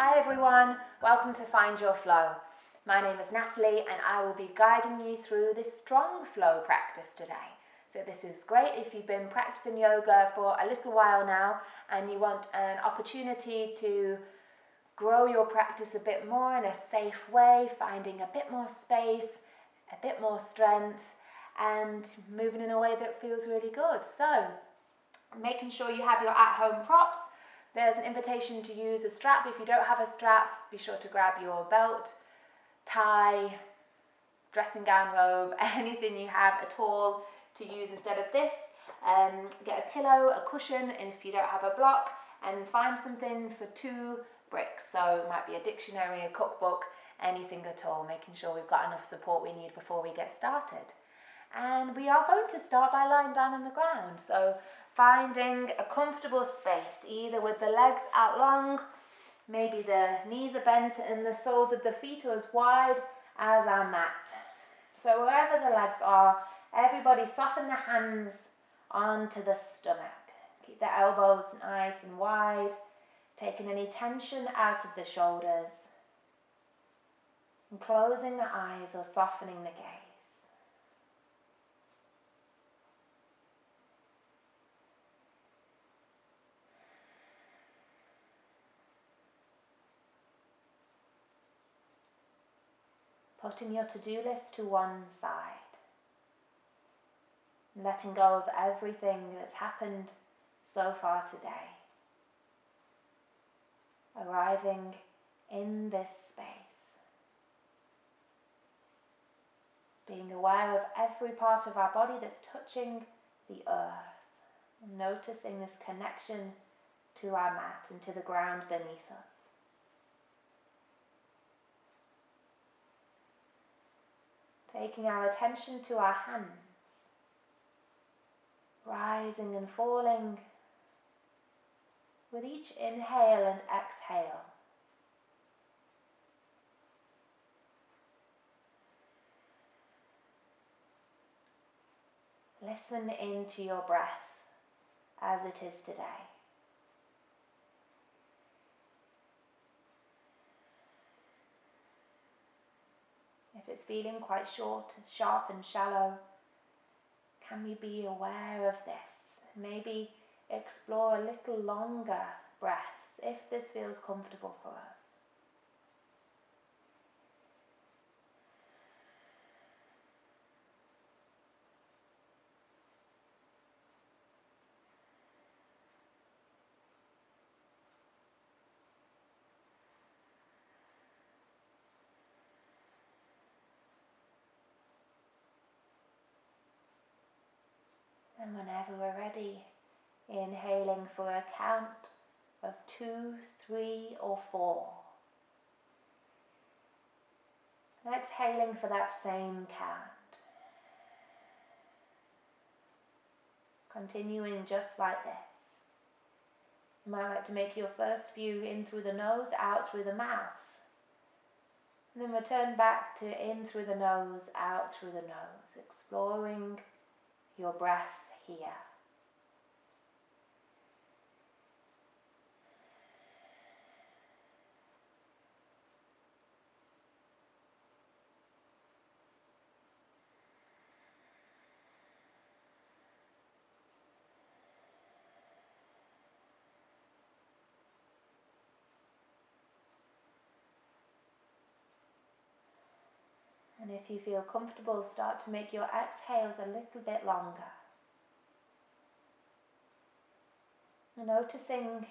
Hi everyone, welcome to Find Your Flow. My name is Natalie and I will be guiding you through this strong flow practice today. So this is great if you've been practicing yoga for a little while now and you want an opportunity to grow your practice a bit more in a safe way, finding a bit more space, a bit more strength and moving in a way that feels really good. So making sure you have your at-home props. There's an invitation to use a strap. If you don't have a strap, be sure to grab your belt, tie, dressing gown, robe, anything you have at all to use instead of this. Get a pillow, a cushion, and if you don't have a block, and find something for 2 bricks. So it might be a dictionary, a cookbook, anything at all, making sure we've got enough support we need before we get started. And we are going to start by lying down on the ground. So finding a comfortable space, either with the legs out long, maybe the knees are bent and the soles of the feet are as wide as our mat. So wherever the legs are, everybody soften the hands onto the stomach. Keep the elbows nice and wide, taking any tension out of the shoulders, and closing the eyes or softening the gaze. Putting your to-do list to one side, letting go of everything that's happened so far today. Arriving in this space, being aware of every part of our body that's touching the earth, and noticing this connection to our mat and to the ground beneath us. Taking our attention to our hands, rising and falling with each inhale and exhale. Listen into your breath as it is today. If it's feeling quite short, sharp and shallow, can we be aware of this? Maybe explore a little longer breaths if this feels comfortable for us. And whenever we're ready, inhaling for a count of 2, 3 or 4. Exhaling for that same count. Continuing just like this. You might like to make your first few in through the nose, out through the mouth. And then return back to in through the nose, out through the nose, exploring your breath here. And if you feel comfortable, start to make your exhales a little bit longer. Noticing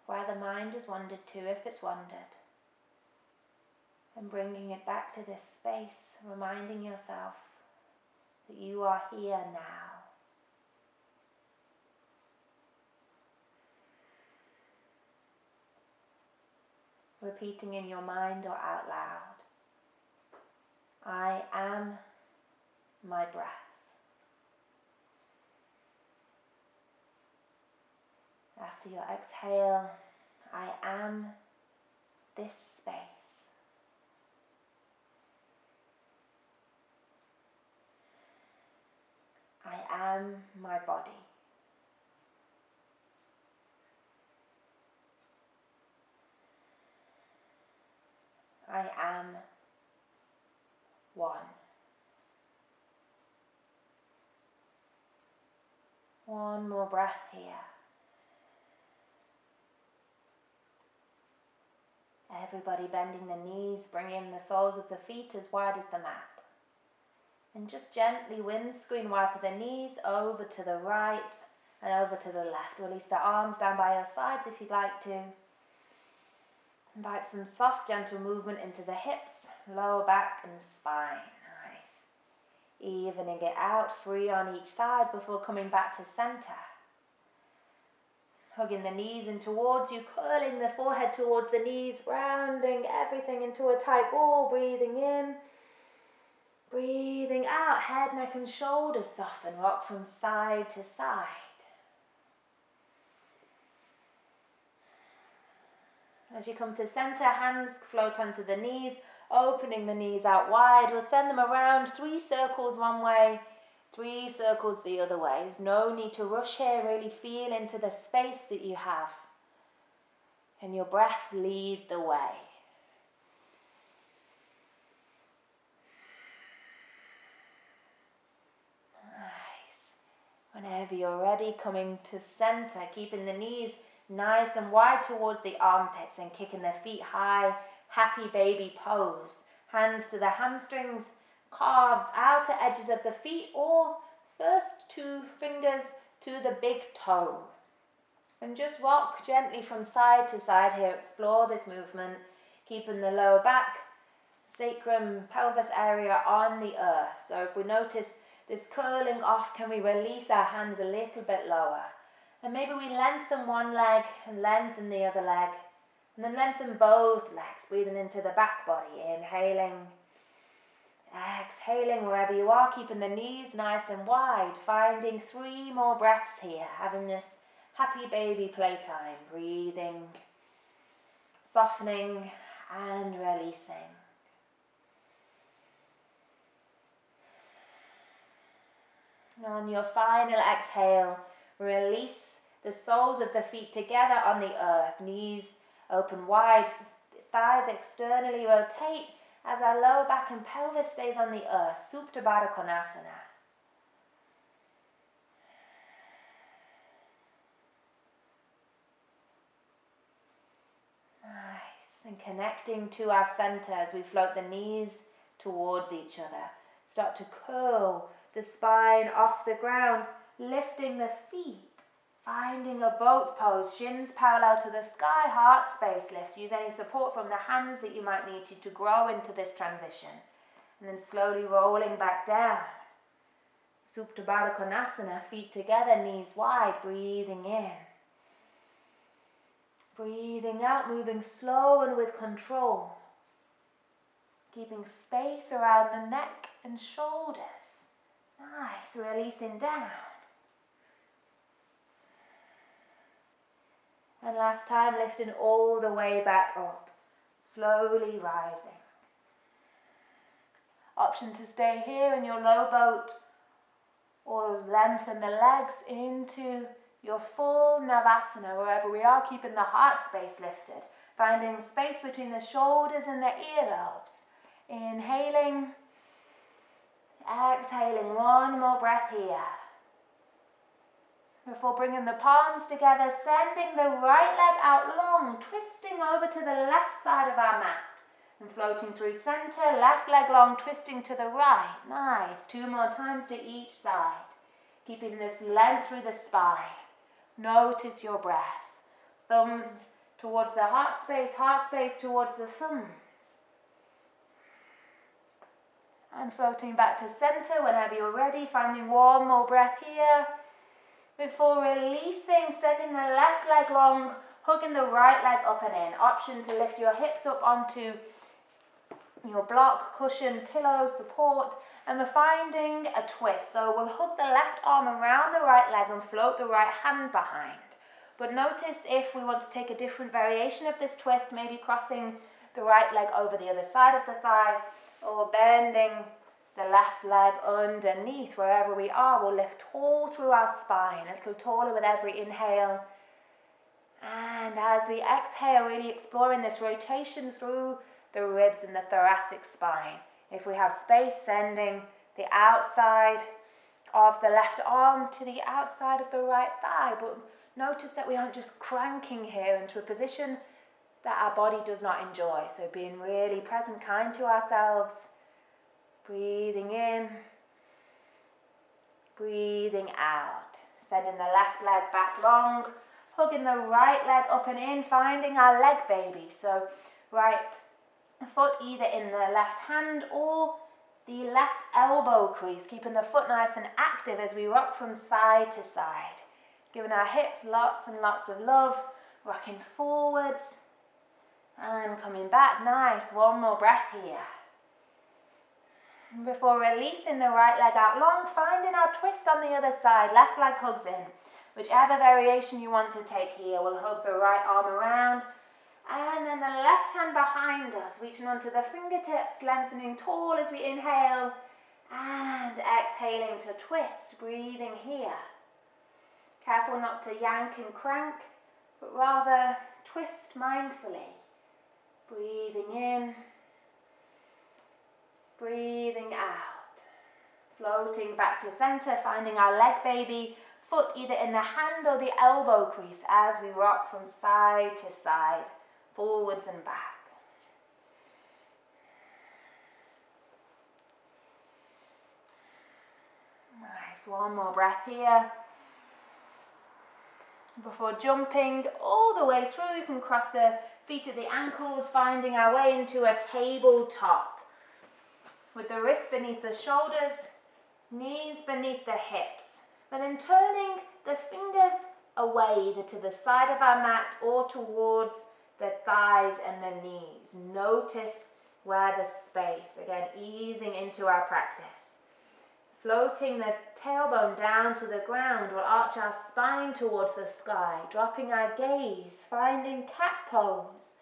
where the mind has wandered to, if it's wandered, and bringing it back to this space, reminding yourself that you are here now. Repeating in your mind or out loud, I am my breath. After your exhale, I am this space. I am my body. I am one. One more breath here. Everybody bending the knees, bringing the soles of the feet as wide as the mat. And just gently windscreen wipe the knees over to the right and over to the left. Release the arms down by your sides if you'd like to. Invite some soft, gentle movement into the hips, lower back and spine. Nice. Evening it out, 3 on each side before coming back to center. Hugging the knees in towards you, curling the forehead towards the knees, rounding everything into a tight ball, breathing in. Breathing out, head, neck and shoulders soften, rock from side to side. As you come to center, hands float onto the knees, opening the knees out wide. We'll send them around 3 circles one way, 3 circles the other way. There's no need to rush here, really feel into the space that you have. And your breath lead the way. Whenever you're ready, coming to center, keeping the knees nice and wide towards the armpits and kicking the feet high, happy baby pose. Hands to the hamstrings, calves, outer edges of the feet, or first 2 fingers to the big toe. And just rock gently from side to side here. Explore this movement, keeping the lower back, sacrum, pelvis area on the earth. So if we notice this curling off, can we release our hands a little bit lower? And maybe we lengthen one leg and lengthen the other leg. And then lengthen both legs, breathing into the back body. Inhaling, exhaling wherever you are, keeping the knees nice and wide. Finding 3 more breaths here, having this happy baby playtime. Breathing, softening and releasing. On your final exhale, release the soles of the feet together on the earth. Knees open wide, thighs externally rotate as our lower back and pelvis stays on the earth. Supta Baddha Konasana. Nice. And connecting to our center as we float the knees towards each other. Start to curl the spine off the ground, lifting the feet, finding a boat pose, shins parallel to the sky, heart space lifts. Use any support from the hands that you might need to grow into this transition. And then slowly rolling back down. Supta Baddha Konasana, feet together, knees wide, breathing in. Breathing out, moving slow and with control. Keeping space around the neck and shoulders. Nice, releasing down. And last time, lifting all the way back up, slowly rising. Option to stay here in your low boat or lengthen the legs into your full Navasana, wherever we are, keeping the heart space lifted. Finding space between the shoulders and the earlobes. Inhaling. Exhaling, 1 more breath here. Before bringing the palms together, sending the right leg out long, twisting over to the left side of our mat. And floating through center, left leg long, twisting to the right. Nice, 2 more times to each side. Keeping this length through the spine. Notice your breath. Thumbs towards the heart space towards the thumbs. And floating back to center whenever you're ready, finding 1 more breath here. Before releasing, sending the left leg long, hugging the right leg up and in. Option to lift your hips up onto your block, cushion, pillow, support. And we're finding a twist. So we'll hug the left arm around the right leg and float the right hand behind. But notice if we want to take a different variation of this twist, maybe crossing the right leg over the other side of the thigh, or bending the left leg underneath. Wherever we are, we'll lift tall through our spine, a little taller with every inhale. And as we exhale, really exploring this rotation through the ribs and the thoracic spine. If we have space, sending the outside of the left arm to the outside of the right thigh. But notice that we aren't just cranking here into a position that our body does not enjoy. So being really present, kind to ourselves. Breathing in, breathing out. Sending the left leg back long, hugging the right leg up and in, finding our leg baby. So right foot either in the left hand or the left elbow crease, keeping the foot nice and active as we rock from side to side. Giving our hips lots and lots of love, rocking forwards and coming back. Nice, one more breath here. Before releasing the right leg out long, finding our twist on the other side, left leg hugs in. Whichever variation you want to take here, we'll hug the right arm around, and then the left hand behind us, reaching onto the fingertips, lengthening tall as we inhale, and exhaling to twist, breathing here. Careful not to yank and crank, but rather twist mindfully. Breathing in, breathing out. Floating back to center, finding our leg baby, foot either in the hand or the elbow crease as we rock from side to side, forwards and back. Nice, one more breath here. Before jumping all the way through, you can cross the feet at the ankles, finding our way into a tabletop. With the wrists beneath the shoulders, knees beneath the hips. But then turning the fingers away, either to the side of our mat or towards the thighs and the knees. Notice where the space, again, easing into our practice. Floating the tailbone down to the ground, we'll arch our spine towards the sky, dropping our gaze, finding cat pose.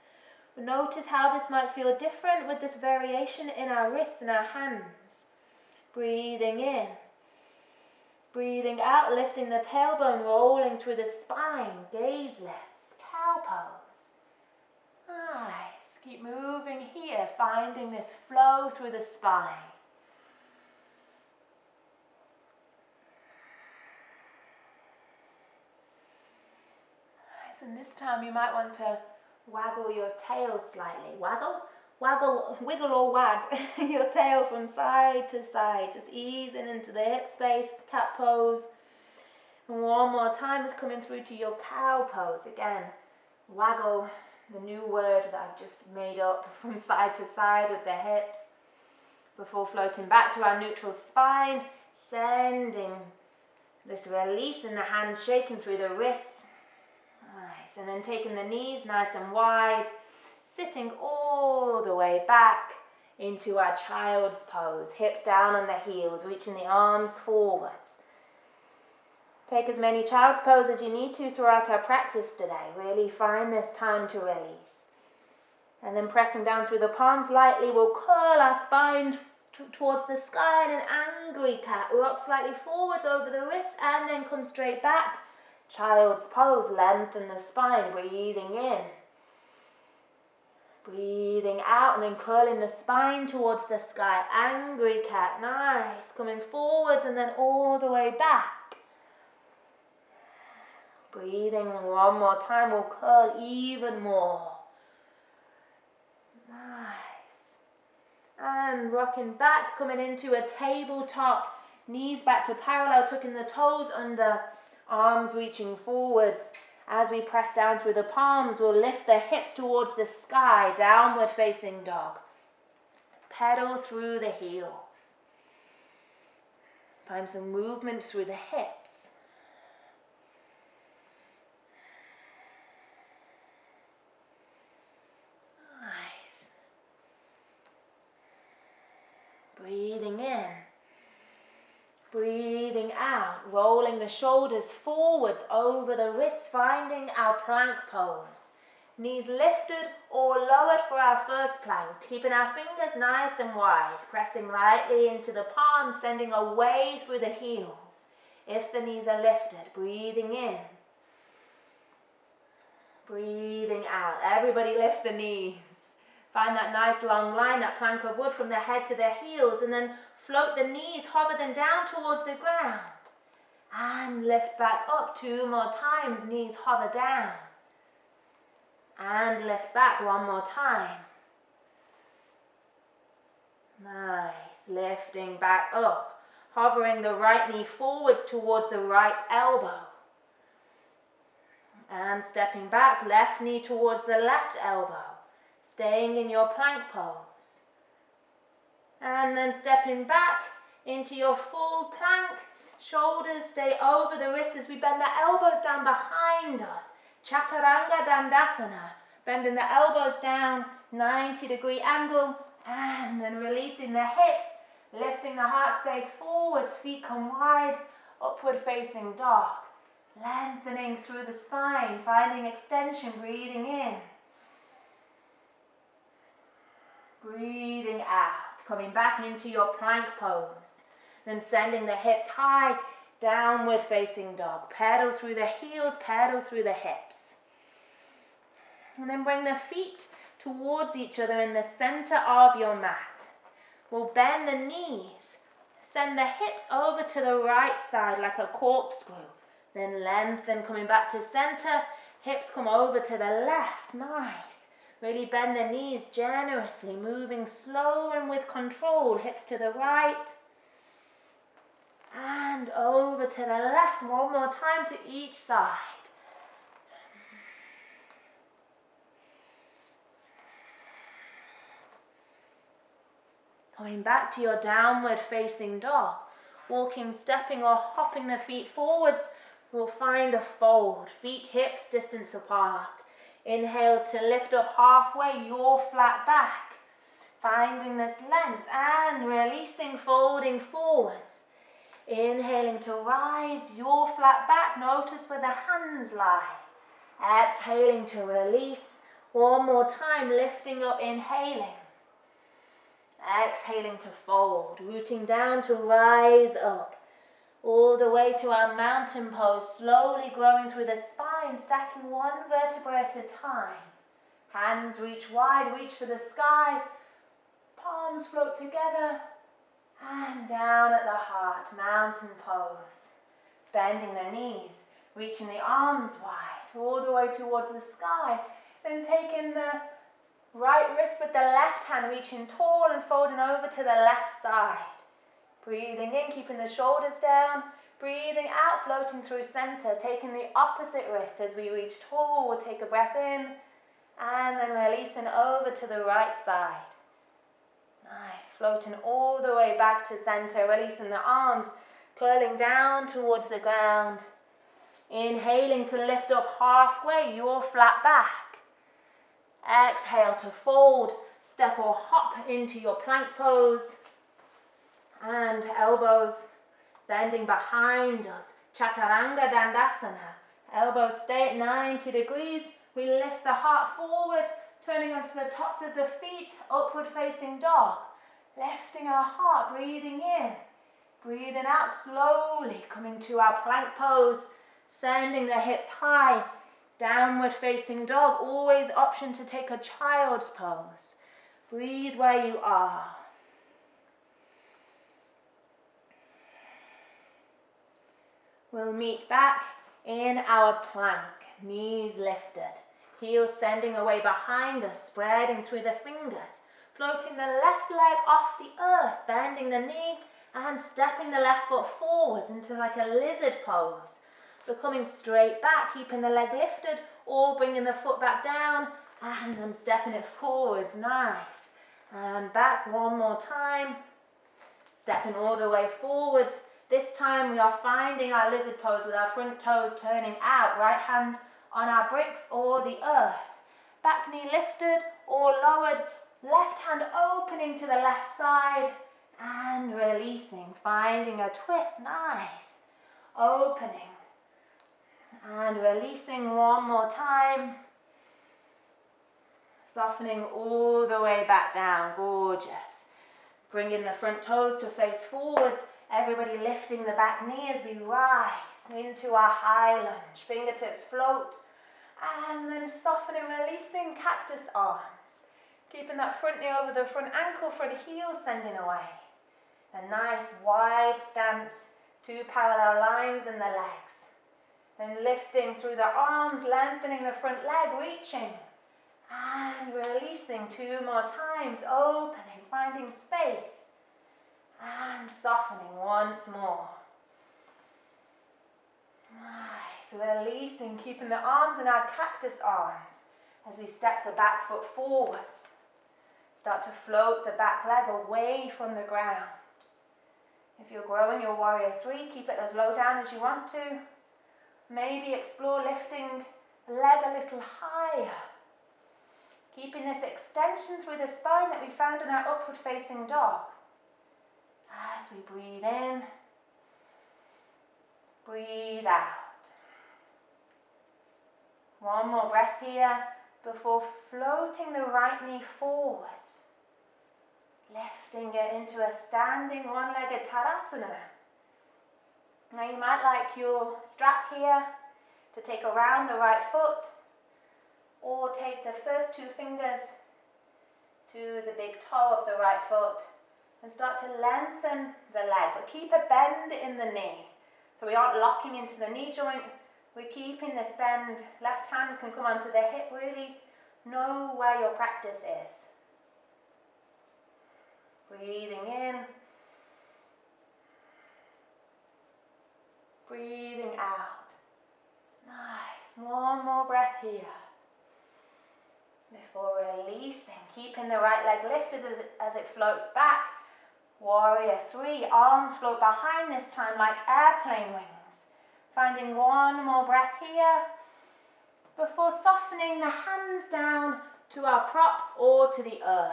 Notice how this might feel different with this variation in our wrists and our hands. Breathing in. Breathing out, lifting the tailbone, rolling through the spine. Gaze lifts, cow pose. Nice. Keep moving here, finding this flow through the spine. Nice. And this time you might want to waggle your tail slightly. Wiggle or wag your tail from side to side, just easing into the hip space, cat pose. And one more time with coming through to your cow pose. Again, waggle, the new word that I've just made up, from side to side with the hips. Before floating back to our neutral spine, sending this release in the hands, shaking through the wrists. Nice, and then taking the knees nice and wide, sitting all the way back into our child's pose, hips down on the heels, reaching the arms forwards. Take as many child's pose as you need to throughout our practice today. Really find this time to release. And then pressing down through the palms lightly, we'll curl our spine towards the sky in an angry cat. Rock slightly forwards over the wrists and then come straight back. Child's pose, lengthen the spine, breathing in. Breathing out and then curling the spine towards the sky. Angry cat, nice. Coming forwards and then all the way back. Breathing one more time, we'll curl even more. Nice. And rocking back, coming into a tabletop. Knees back to parallel, tucking the toes under. Arms reaching forwards. As we press down through the palms, we'll lift the hips towards the sky, downward facing dog. Pedal through the heels. Find some movement through the hips. Nice. Breathing in. Breathing out, rolling the shoulders forwards over the wrists, finding our plank pose. Knees lifted or lowered for our first plank, keeping our fingers nice and wide, pressing lightly into the palms, sending away through the heels. If the knees are lifted, breathing in. Breathing out. Everybody lift the knees. Find that nice long line, that plank of wood from the head to the heels, and then float the knees, hover them down towards the ground. And lift back up 2 more times, knees hover down. And lift back 1 more time. Nice, lifting back up, hovering the right knee forwards towards the right elbow. And stepping back, left knee towards the left elbow, staying in your plank pose. And then stepping back into your full plank, shoulders stay over the wrists as we bend the elbows down behind us. Chaturanga Dandasana, bending the elbows down, 90-degree angle, and then releasing the hips, lifting the heart space forwards, feet come wide, upward facing dog. Lengthening through the spine, finding extension, breathing in. Breathing out, coming back into your plank pose. Then sending the hips high, downward facing dog. Pedal through the heels, pedal through the hips. And then bring the feet towards each other in the center of your mat. We'll bend the knees, send the hips over to the right side like a corkscrew. Then lengthen, coming back to center, hips come over to the left, nice. Really bend the knees generously, moving slow and with control, hips to the right. And over to the left, 1 more time to each side. Coming back to your downward facing dog, walking, stepping or hopping the feet forwards. We'll find a fold, feet hips distance apart. Inhale to lift up halfway, your flat back. Finding this length and releasing, folding forwards. Inhaling to rise, your flat back, notice where the hands lie. Exhaling to release, 1 more time, lifting up, inhaling. Exhaling to fold, rooting down to rise up. All the way to our mountain pose, slowly growing through the spine, stacking 1 vertebra at a time. Hands reach wide, reach for the sky. Palms float together. And down at the heart, mountain pose. Bending the knees, reaching the arms wide, all the way towards the sky. Then taking the right wrist with the left hand, reaching tall and folding over to the left side. Breathing in, keeping the shoulders down. Breathing out, floating through center. Taking the opposite wrist as we reach tall. We'll take a breath in. And then releasing over to the right side. Nice. Floating all the way back to center. Releasing the arms. Curling down towards the ground. Inhaling to lift up halfway, your flat back. Exhale to fold. Step or hop into your plank pose. And elbows bending behind us. Chaturanga Dandasana. Elbows stay at 90 degrees. We lift the heart forward, turning onto the tops of the feet, upward facing dog. Lifting our heart, breathing in. Breathing out slowly, coming to our plank pose. Sending the hips high. Downward facing dog. Always option to take a child's pose. Breathe where you are. We'll meet back in our plank, knees lifted, heels sending away behind us, spreading through the fingers, floating the left leg off the earth, bending the knee and stepping the left foot forwards into like a lizard pose. We're coming straight back, keeping the leg lifted or bringing the foot back down and then stepping it forwards, nice. And back 1 more time, stepping all the way forwards. This time we are finding our lizard pose with our front toes turning out, right hand on our bricks or the earth. Back knee lifted or lowered, left hand opening to the left side and releasing, finding a twist, nice. Opening and releasing 1 more time. Softening all the way back down, gorgeous. Bringing the front toes to face forwards. Everybody lifting the back knee as we rise into our high lunge. Fingertips float. And then softening, releasing cactus arms. Keeping that front knee over the front ankle, front heel sending away. A nice wide stance, 2 parallel lines in the legs. Then lifting through the arms, lengthening the front leg, reaching. And releasing 2 more times, opening, finding space. And softening once more. Nice, releasing, keeping the arms in our cactus arms as we step the back foot forwards. Start to float the back leg away from the ground. If you're growing your warrior 3, keep it as low down as you want to. Maybe explore lifting the leg a little higher. Keeping this extension through the spine that we found in our upward facing dog. As we breathe in, breathe out. One more breath here before floating the right knee forwards. Lifting it into a standing one-legged Tadasana. Now you might like your strap here to take around the right foot, or take the first 2 fingers to the big toe of the right foot and start to lengthen the leg, but keep a bend in the knee. So we aren't locking into the knee joint, we're keeping this bend. Left hand can come onto the hip, really know where your practice is. Breathing in, breathing out. Nice, one more breath here. Before releasing, keeping the right leg lifted as it floats back. Warrior 3, arms float behind this time like airplane wings. Finding one more breath here before softening the hands down to our props or to the earth.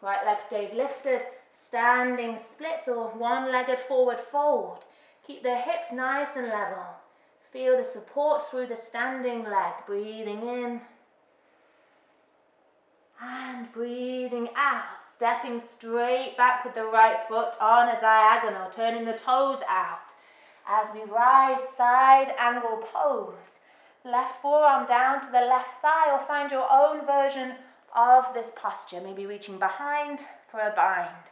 Right leg stays lifted, standing splits or one-legged forward fold. Keep the hips nice and level. Feel the support through the standing leg. Breathing in and breathing out. Stepping straight back with the right foot on a diagonal, turning the toes out. As we rise, side angle pose. Left forearm down to the left thigh, or find your own version of this posture. Maybe reaching behind for a bind.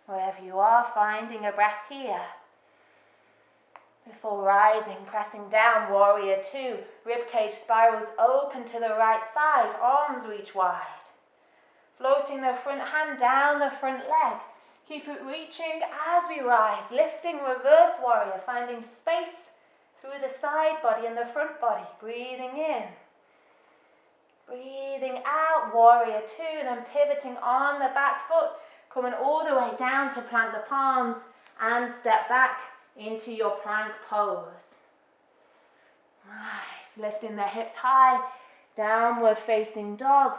Wherever you are, finding a breath here. Before rising, pressing down, warrior 2. Ribcage spirals open to the right side, arms reach wide. Floating the front hand down the front leg. Keep it reaching as we rise, lifting reverse warrior, finding space through the side body and the front body. Breathing in. Breathing out, warrior 2, then pivoting on the back foot, coming all the way down to plant the palms and step back into your plank pose. Nice, lifting the hips high, downward facing dog.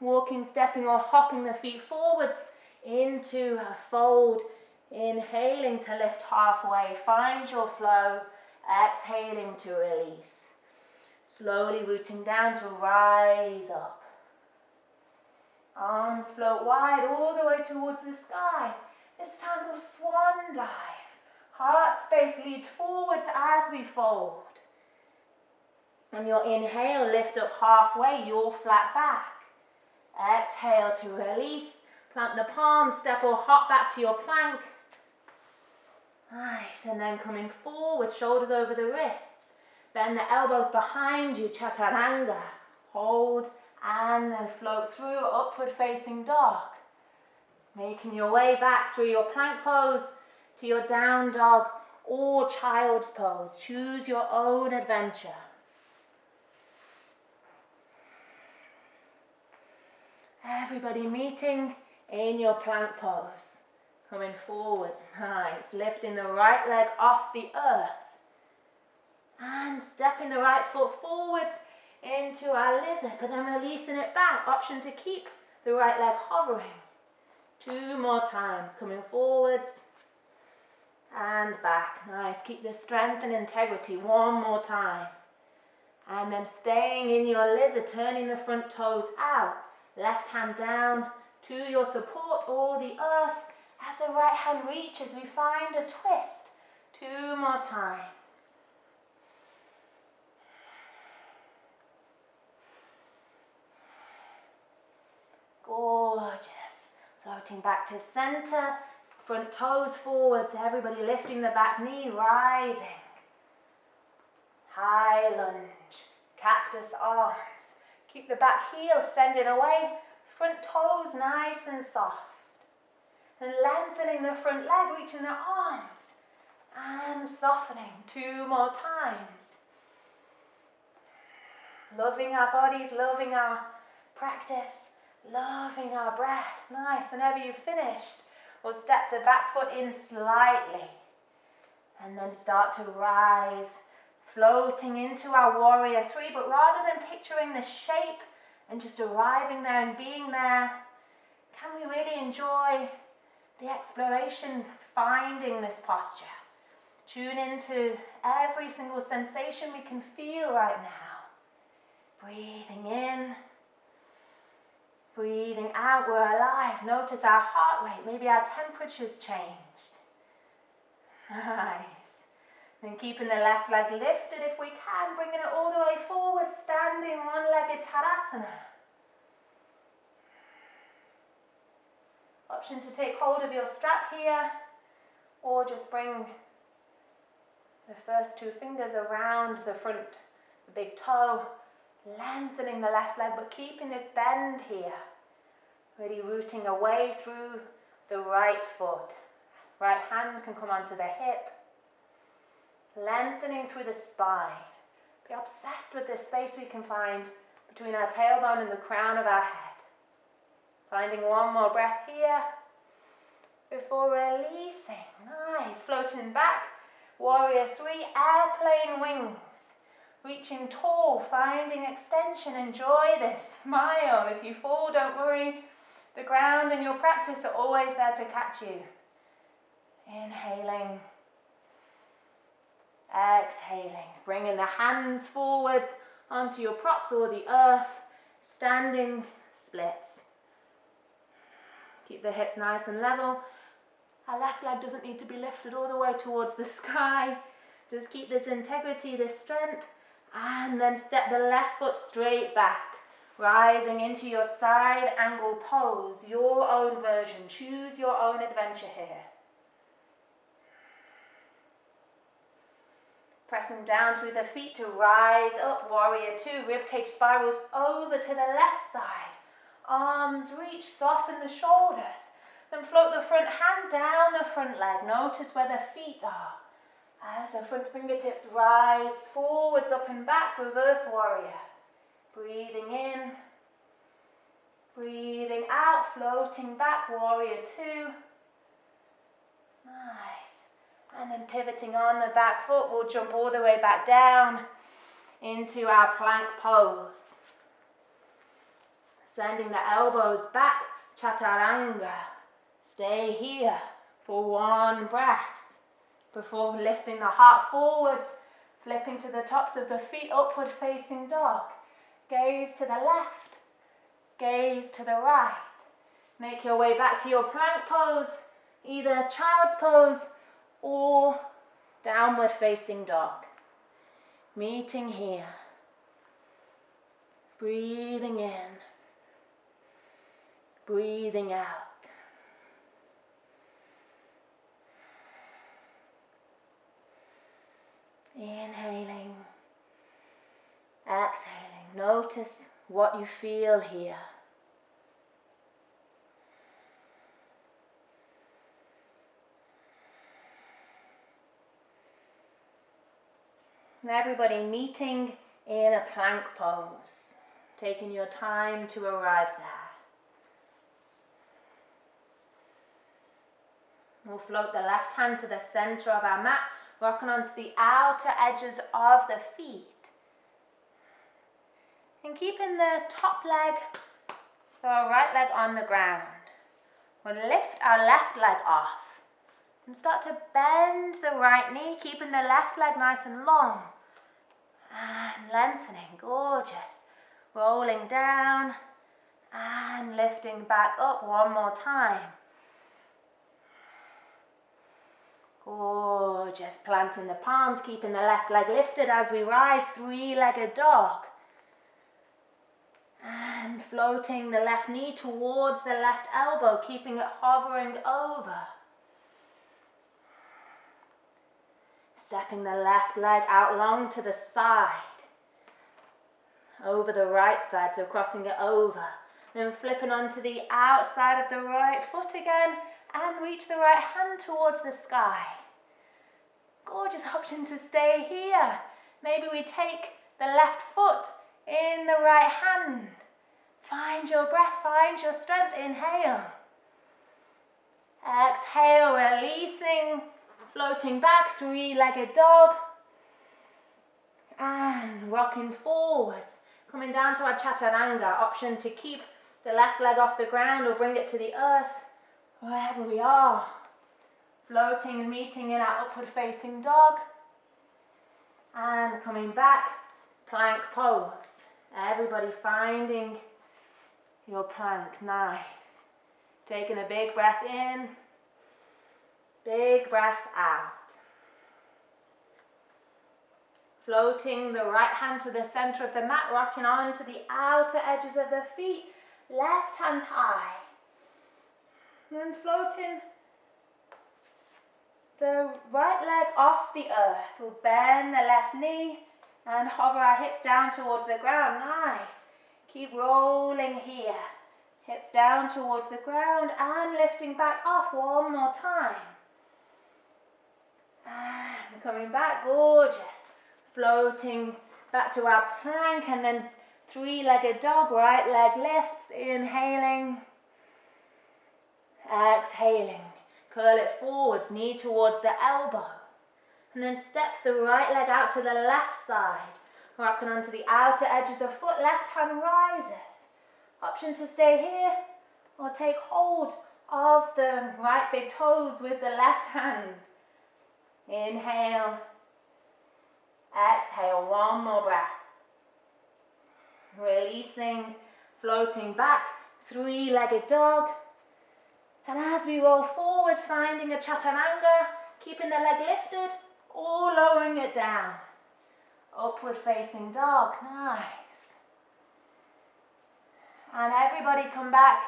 Walking, stepping or hopping the feet forwards into a fold. Inhaling to lift halfway, find your flow. Exhaling to release. Slowly rooting down to rise up. Arms float wide all the way towards the sky. This time we'll swan dive. Heart space leads forwards as we fold. On your inhale, lift up halfway, your flat back. Exhale to release. Plant the palms, step or hop back to your plank. Nice, and then coming forward, shoulders over the wrists. Bend the elbows behind you, chaturanga. Hold and then float through, upward facing dog. Making your way back through your plank pose to your down dog or child's pose. Choose your own adventure. Everybody meeting in your plank pose. Coming forwards, nice. Lifting the right leg off the earth. And stepping the right foot forwards into our lizard, but then releasing it back. Option to keep the right leg hovering. 2 more times, coming forwards and back. Nice, keep the strength and integrity. 1 more time. And then staying in your lizard, turning the front toes out. Left hand down to your support or the earth. As the right hand reaches, we find a twist. 2 more times. Gorgeous. Floating back to center, front toes forwards, everybody lifting the back knee, rising. High lunge, cactus arms. Keep the back heel sending away, front toes nice and soft. And lengthening the front leg, reaching the arms. And softening 2 more times. Loving our bodies, loving our practice, loving our breath. Nice. Whenever you've finished, we'll step the back foot in slightly. And then start to rise, floating into our warrior 3. But rather than picturing the shape and just arriving there and being there, can we really enjoy the exploration, finding this posture? Tune into every single sensation we can feel right now. Breathing in, breathing out, we're alive. Notice our heart rate, maybe our temperature's changed. Nice. Then keeping the left leg lifted if we can, bringing it all the way forward, standing one-legged Tadasana. Option to take hold of your strap here, or just bring the first 2 fingers around the front, the big toe, lengthening the left leg, but keeping this bend here. Really rooting away through the right foot. Right hand can come onto the hip. Lengthening through the spine. Be obsessed with the space we can find between our tailbone and the crown of our head. Finding 1 more breath here before releasing. Nice. Floating back. Warrior 3, airplane wings. Reaching tall, finding extension. Enjoy this. Smile. If you fall, don't worry. The ground and your practice are always there to catch you. Inhaling. Exhaling. Bringing the hands forwards onto your props or the earth. Standing splits. Keep the hips nice and level. Our left leg doesn't need to be lifted all the way towards the sky. Just keep this integrity, this strength. And then step the left foot straight back. Rising into your side angle pose. Your own version. Choose your own adventure here. Pressing down through the feet to rise up. Warrior 2. Ribcage spirals over to the left side. Arms reach, soften the shoulders. Then float the front hand down the front leg. Notice where the feet are. As the front fingertips rise forwards, up and back, reverse warrior. Breathing in. Breathing out, floating back, warrior 2. Nice. And then pivoting on the back foot, we'll jump all the way back down into our plank pose. Sending the elbows back, chaturanga. Stay here for 1 breath before lifting the heart forwards, flipping to the tops of the feet, upward facing dog. Gaze to the left, gaze to the right. Make your way back to your plank pose, either child's pose or downward facing dog. Meeting here. Breathing in, breathing out. Inhaling, exhaling. Notice what you feel here. And everybody meeting in a plank pose, taking your time to arrive there. We'll float the left hand to the center of our mat, rocking onto the outer edges of the feet. And keeping the top leg, so our right leg on the ground. We'll lift our left leg off and start to bend the right knee, keeping the left leg nice and long. And lengthening, gorgeous. Rolling down and lifting back up 1 more time. Gorgeous. Planting the palms, keeping the left leg lifted as we rise, 3-legged dog. And And floating the left knee towards the left elbow, keeping it hovering over. Stepping the left leg out long to the side. Over the right side, so crossing it over. Then flipping onto the outside of the right foot again and reach the right hand towards the sky. Gorgeous option to stay here. Maybe we take the left foot in the right hand. Find your breath, find your strength. Inhale. Exhale, releasing, floating back, three-legged dog. And rocking forwards. Coming down to our chaturanga, option to keep the left leg off the ground or bring it to the earth, wherever we are. Floating and meeting in our upward facing dog. And coming back, plank pose. Everybody finding your plank, nice. Taking a big breath in, big breath out. Floating the right hand to the center of the mat, rocking on to the outer edges of the feet, left hand high. Then floating the right leg off the earth. We'll bend the left knee and hover our hips down towards the ground. Nice. Keep rolling here. Hips down towards the ground and lifting back off one more time. And coming back, gorgeous. Floating back to our plank and then three-legged dog, right leg lifts, inhaling, exhaling. Curl it forwards, knee towards the elbow. And then step the right leg out to the left side. Rocking onto the outer edge of the foot, left hand rises. Option to stay here or take hold of the right big toes with the left hand. Inhale. Exhale, one more breath. Releasing, floating back, three-legged dog. And as we roll forward, finding a chaturanga, keeping the leg lifted or lowering it down. Upward facing dog, nice. And everybody come back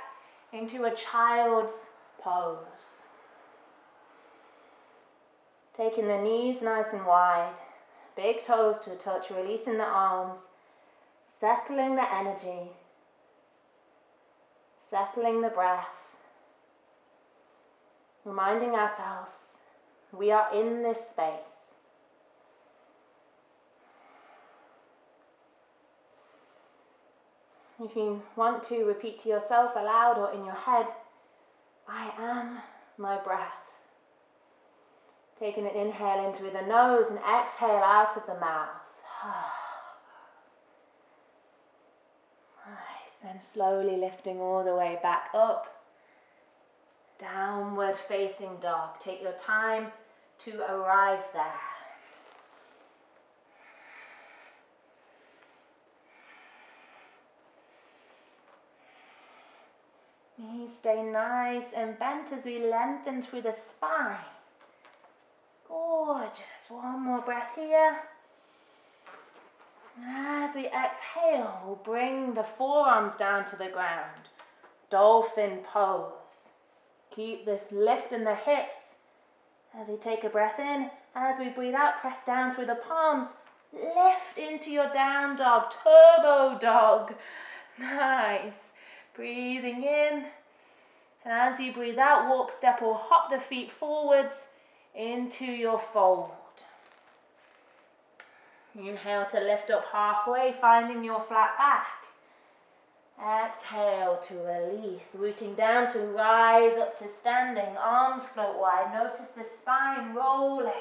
into a child's pose. Taking the knees nice and wide. Big toes to touch, releasing the arms, settling the energy, settling the breath, reminding ourselves we are in this space. If you want to, repeat to yourself aloud or in your head, I am my breath. Taking an inhale in through the nose and exhale out of the mouth. Nice. Then slowly lifting all the way back up. Downward facing dog. Take your time to arrive there. Knees stay nice and bent as we lengthen through the spine. Gorgeous. One more breath here. As we exhale, we'll bring the forearms down to the ground. Dolphin pose. Keep this lift in the hips as we take a breath in. As we breathe out, press down through the palms. Lift into your down dog, turbo dog. Nice. Breathing in. And as you breathe out, walk, step or hop the feet forwards into your fold. Inhale to lift up halfway, finding your flat back. Exhale to release, rooting down to rise up to standing, arms float wide. Notice the spine rolling.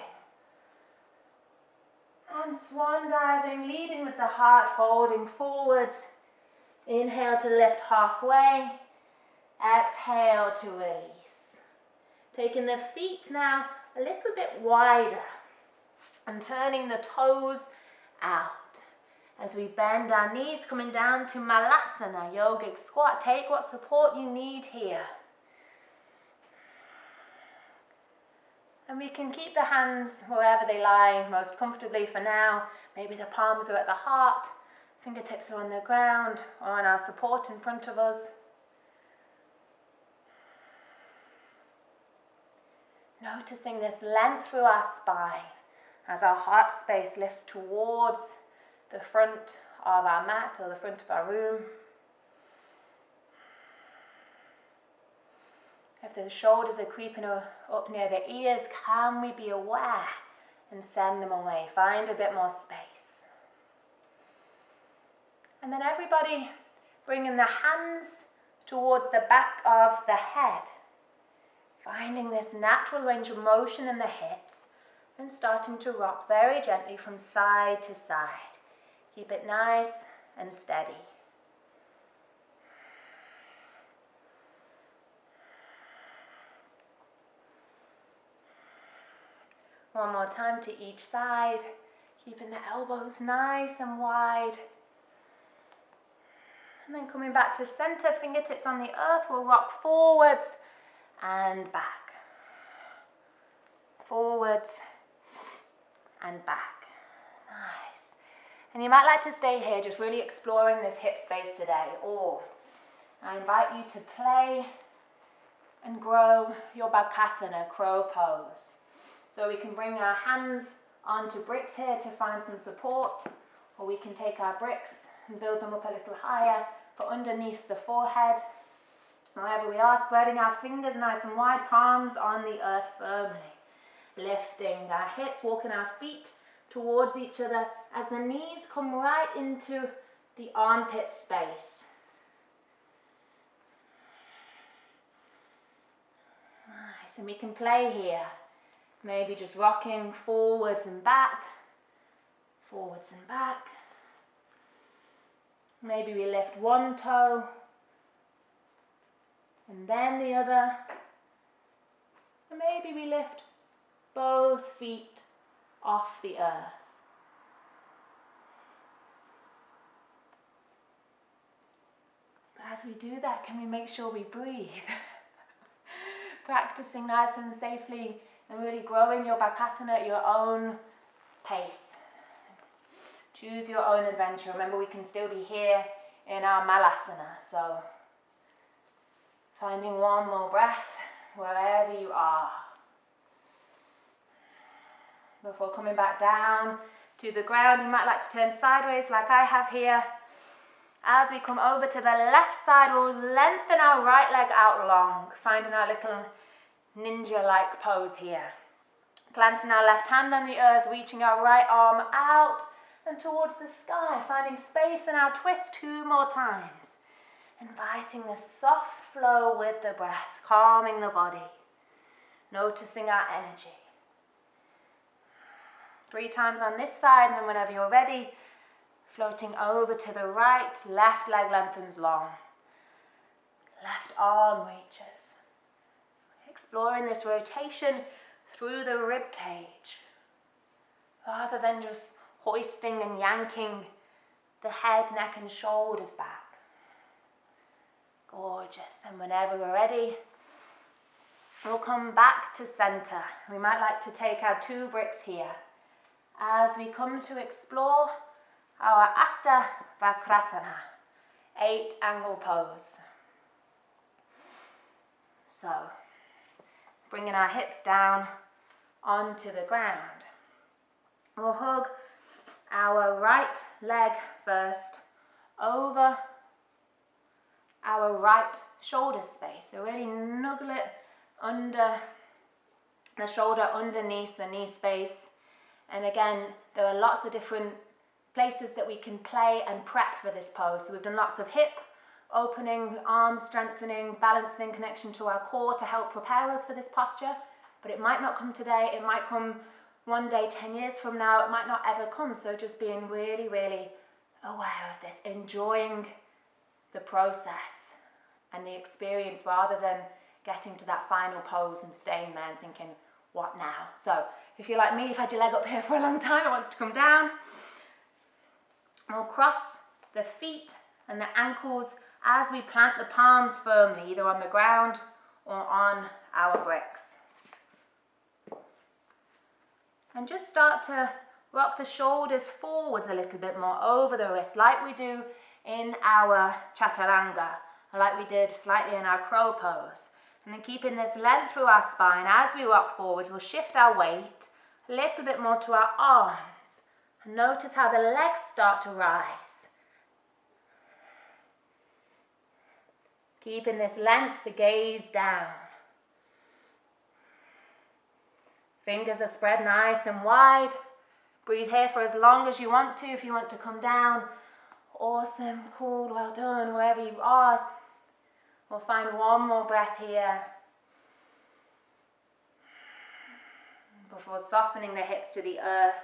And swan diving, leading with the heart, folding forwards. Inhale to lift halfway. Exhale to release. Taking the feet now a little bit wider and turning the toes out. As we bend our knees, coming down to Malasana, yogic squat. Take what support you need here. And we can keep the hands wherever they lie most comfortably for now. Maybe the palms are at the heart. Fingertips are on the ground or on our support in front of us. Noticing this length through our spine as our heart space lifts towards the front of our mat or the front of our room. If the shoulders are creeping up near the ears, can we be aware and send them away? Find a bit more space. And then everybody bringing the hands towards the back of the head. Finding this natural range of motion in the hips and starting to rock very gently from side to side. Keep it nice and steady. One more time to each side, keeping the elbows nice and wide. And then coming back to center, fingertips on the earth, we'll rock forwards and back. Forwards and back. Nice. And you might like to stay here, just really exploring this hip space today. Or I invite you to play and grow your Bakasana, crow pose. So we can bring our hands onto bricks here to find some support, or we can take our bricks and build them up a little higher for underneath the forehead. Wherever we are, spreading our fingers nice and wide, palms on the earth firmly. Lifting our hips, walking our feet towards each other as the knees come right into the armpit space. Nice, and we can play here. Maybe just rocking forwards and back, forwards and back. Maybe we lift one toe and then the other. And maybe we lift both feet off the earth. But as we do that, can we make sure we breathe? Practicing nice and safely and really growing your Bakasana at your own pace. Choose your own adventure. Remember, we can still be here in our Malasana. So finding one more breath wherever you are. Before coming back down to the ground, you might like to turn sideways like I have here. As we come over to the left side, we'll lengthen our right leg out long, finding our little ninja-like pose here. Planting our left hand on the earth, reaching our right arm out and towards the sky, finding space in our twist 2 more times. Inviting the soft flow with the breath, calming the body, noticing our energy. 3 times on this side, and then whenever you're ready, floating over to the right, left leg lengthens long. Left arm reaches. Exploring this rotation through the rib cage, rather than just hoisting and yanking the head, neck and shoulders back. Gorgeous. Then whenever we're ready, we'll come back to center. We might like to take our 2 bricks here as we come to explore our Asta Vakrasana, 8 angle pose. So, bringing our hips down onto the ground. We'll hug our right leg first over our right shoulder space. So really snuggle it under the shoulder, underneath the knee space. And again, there are lots of different places that we can play and prep for this pose. So we've done lots of hip opening, arm strengthening, balancing, connection to our core to help prepare us for this posture. But it might not come today, it might come one day 10 years from now, it might not ever come. So just being really, really aware of this, enjoying the process and the experience rather than getting to that final pose and staying there and thinking, what now? So if you're like me, you've had your leg up here for a long time, it wants to come down. We'll cross the feet and the ankles as we plant the palms firmly, either on the ground or on our bricks. And just start to Rock the shoulders forwards a little bit more over the wrist, like we do in our chaturanga, or like we did slightly in our crow pose. And then keeping this length through our spine as we rock forwards, we'll shift our weight a little bit more to our arms. And notice how the legs start to rise. Keeping this length, the gaze down. Fingers are spread nice and wide. Breathe here for as long as you want to. If you want to come down, awesome, cool, well done, wherever you are. We'll find one more breath here before softening the hips to the earth,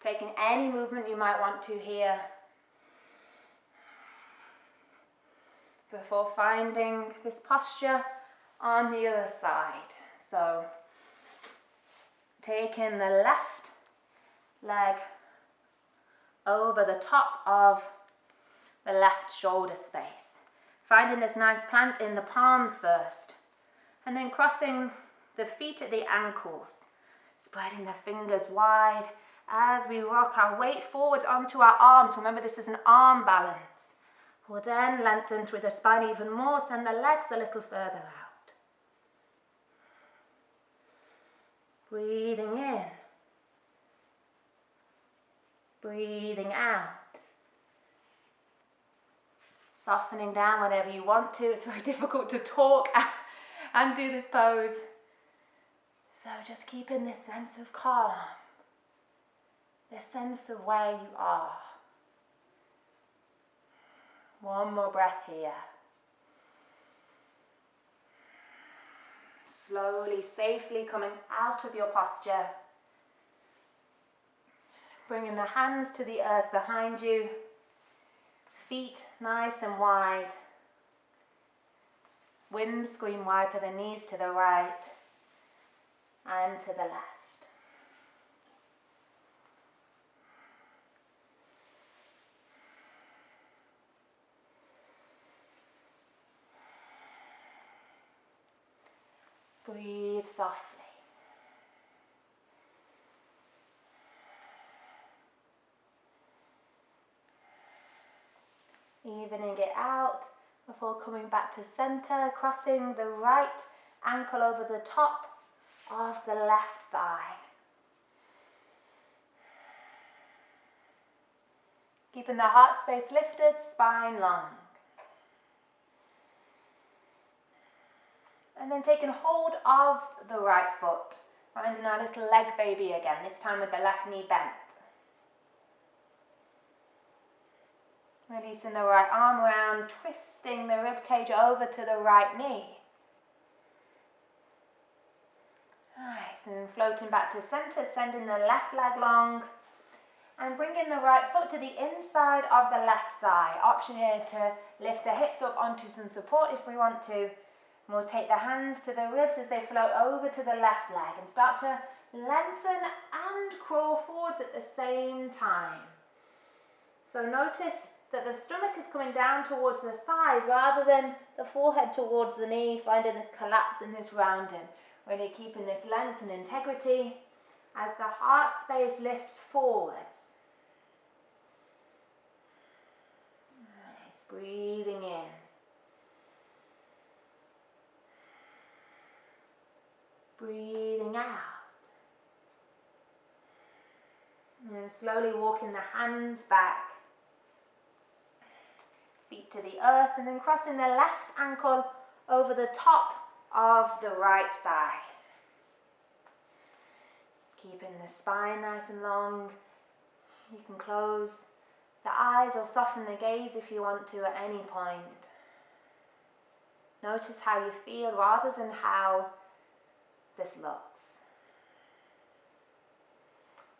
taking any movement you might want to here before finding this posture on the other side. So taking the left leg over the top of the left shoulder space. Finding this nice plant in the palms first, and then crossing the feet at the ankles, spreading the fingers wide as we rock our weight forward onto our arms. Remember, this is an arm balance. We'll then lengthen through the spine even more, send the legs a little further out. Breathing in, breathing out. Softening down whenever you want to. It's very difficult to talk and do this pose. So just keeping this sense of calm, this sense of where you are. One more breath here. Slowly, safely coming out of your posture. Bringing the hands to the earth behind you. Feet nice and wide. Windscreen wiper the knees to the right and to the left. Breathe softly. Evening it out before coming back to center, crossing the right ankle over the top of the left thigh. Keeping the heart space lifted, spine long. And then taking hold of the right foot, finding our little leg baby again, this time with the left knee bent. Releasing the right arm around, twisting the rib cage over to the right knee. Nice, and then floating back to center, sending the left leg long, and bringing the right foot to the inside of the left thigh. Option here to lift the hips up onto some support if we want to. And we'll take the hands to the ribs as they float over to the left leg and start to lengthen and crawl forwards at the same time. So notice that the stomach is coming down towards the thighs rather than the forehead towards the knee, finding this collapse and this rounding. Really keeping this length and integrity as the heart space lifts forwards. Nice, breathing in. Breathing out. And then slowly walking the hands back. Feet to the earth, and then crossing the left ankle over the top of the right thigh. Keeping the spine nice and long. You can close the eyes or soften the gaze if you want to at any point. Notice how you feel rather than how this looks.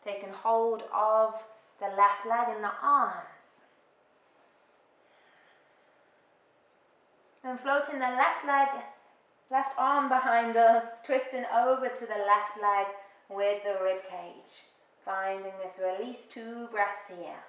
Taking hold of the left leg and the arms. Then floating the left leg, left arm behind us, twisting over to the left leg with the rib cage. Finding this release, 2 breaths here.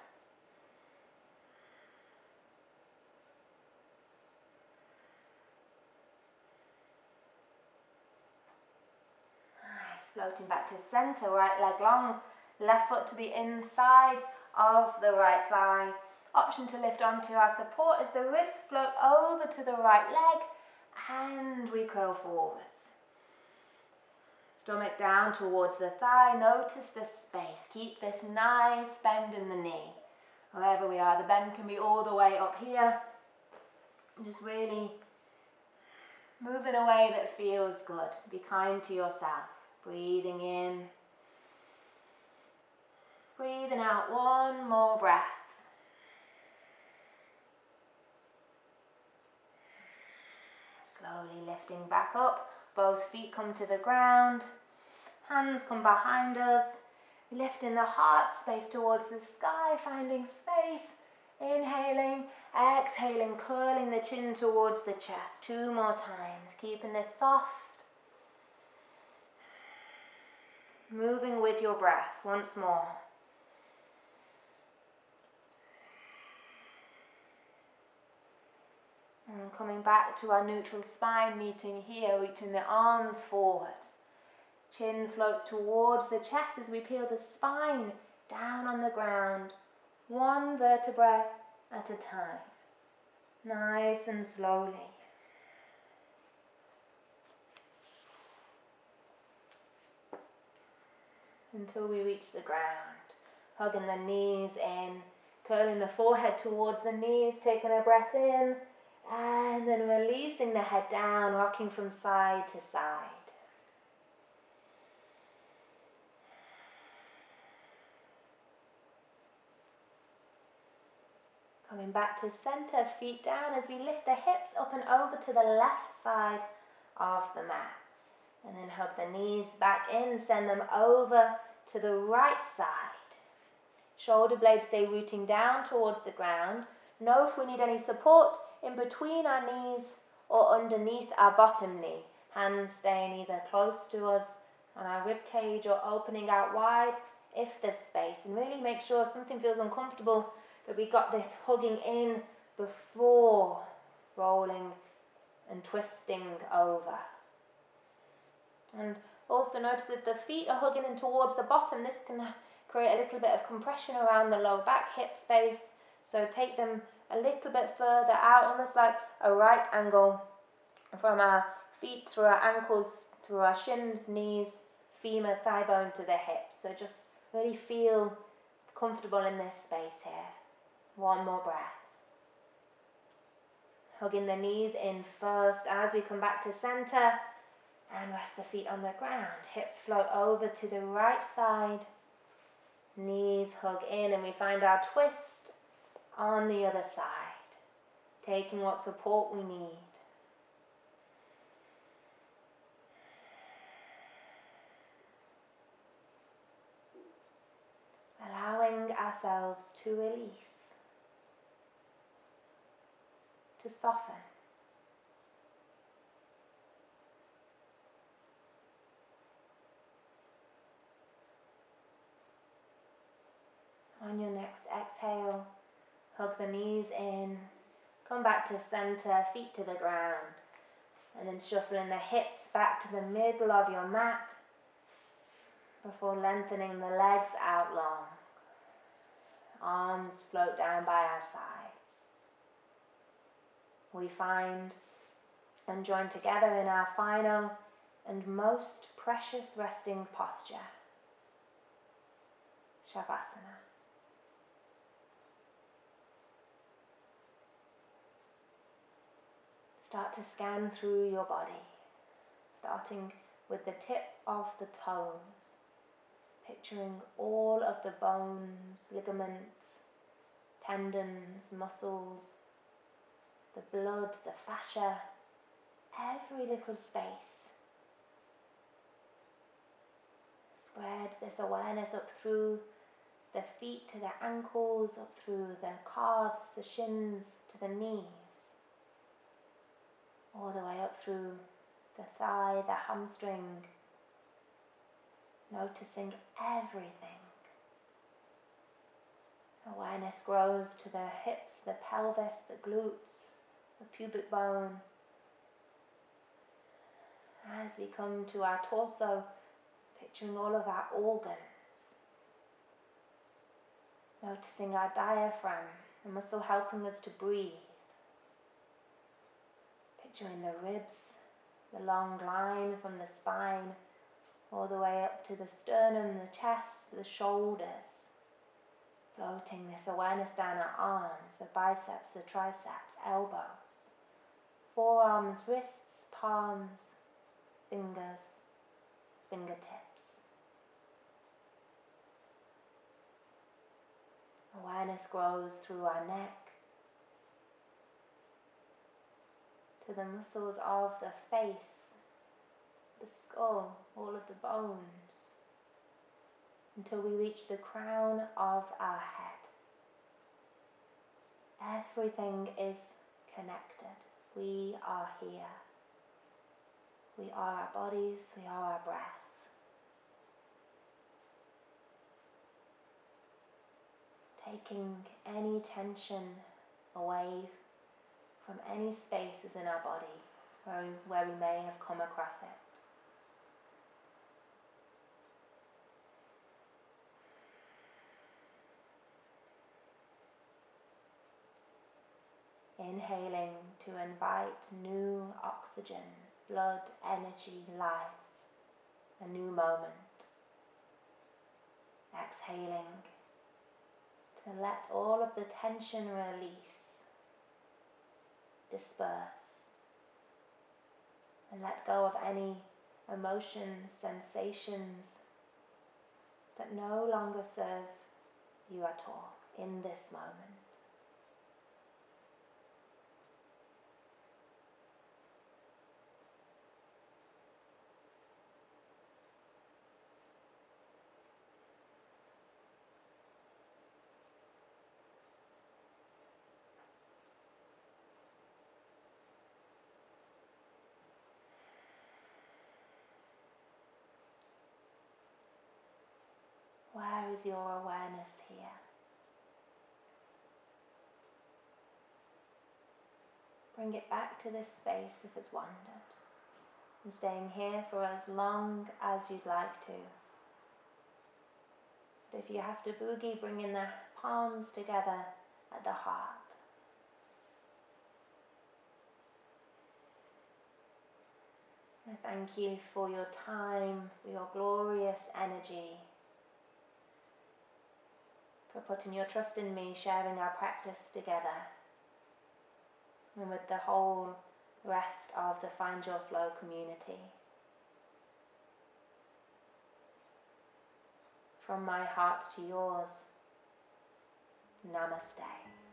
Nice, floating back to center, right leg long, Left foot to the inside of the right thigh. Option to lift onto our support as the ribs float over to the right leg and we curl forwards. Stomach down towards the thigh. Notice the space. Keep this nice bend in the knee. Wherever we are, the bend can be all the way up here. Just really move in a way that feels good. Be kind to yourself. Breathing in. Breathing out. One more breath. Slowly lifting back up. Both feet come to the ground. Hands come behind us. Lifting the heart space towards the sky. Finding space. Inhaling. Exhaling. Curling the chin towards the chest. 2 more times. Keeping this soft. Moving with your breath. Once more. And coming back to our neutral spine, meeting here, reaching the arms forwards. Chin floats towards the chest as we peel the spine down on the ground, 1 vertebra at a time. Nice and slowly. Until we reach the ground. Hugging the knees in, curling the forehead towards the knees, taking a breath in. And then releasing the head down, rocking from side to side. Coming back to center, feet down as we lift the hips up and over to the left side of the mat. And then hug the knees back in, send them over to the right side. Shoulder blades stay rooting down towards the ground. Know if we need any support in between our knees or underneath our bottom knee. Hands staying either close to us on our rib cage or opening out wide if there's space. And really make sure if something feels uncomfortable that we got this hugging in before rolling and twisting over. And also notice if the feet are hugging in towards the bottom, this can create a little bit of compression around the low back, hip space. So take them a little bit further out, almost like a right angle from our feet through our ankles, through our shins, knees, femur, thigh bone to the hips. So just really feel comfortable in this space here. 1 more breath. Hugging the knees in first as we come back to center and rest the feet on the ground. Hips float over to the right side. Knees hug in and we find our twist on the other side, taking what support we need. Allowing ourselves to release, to soften. On your next exhale, hug the knees in, come back to center, feet to the ground, and then shuffling the hips back to the middle of your mat before lengthening the legs out long. Arms float down by our sides. We find and join together in our final and most precious resting posture, Shavasana. Start to scan through your body, starting with the tip of the toes, picturing all of the bones, ligaments, tendons, muscles, the blood, the fascia, every little space. Spread this awareness up through the feet to the ankles, up through the calves, the shins to the knees, all the way up through the thigh, the hamstring, noticing everything. Awareness grows to the hips, the pelvis, the glutes, the pubic bone. As we come to our torso, picturing all of our organs, Noticing our diaphragm, the muscle helping us to breathe. Picturing the ribs, the long line from the spine all the way up to the sternum, the chest, the shoulders. Floating this awareness down our arms, the biceps, the triceps, elbows, forearms, wrists, palms, fingers, fingertips. Awareness grows through our neck to the muscles of the face, the skull, all of the bones, until we reach the crown of our head. Everything is connected. We are here. We are our bodies, we are our breath. Taking any tension away from any spaces in our body where we may have come across it. Inhaling to invite new oxygen, blood, energy, life, a new moment. Exhaling to let all of the tension release, disperse, and let go of any emotions, sensations that no longer serve you at all in this moment. Where is your awareness here? Bring it back to this space if it's wandered, and staying here for as long as you'd like to. But if you have to boogie, bring in the palms together at the heart. I thank you for your time, for your glorious energy, for putting your trust in me, sharing our practice together, and with the whole rest of the Find Your Flow community. From my heart to yours, Namaste.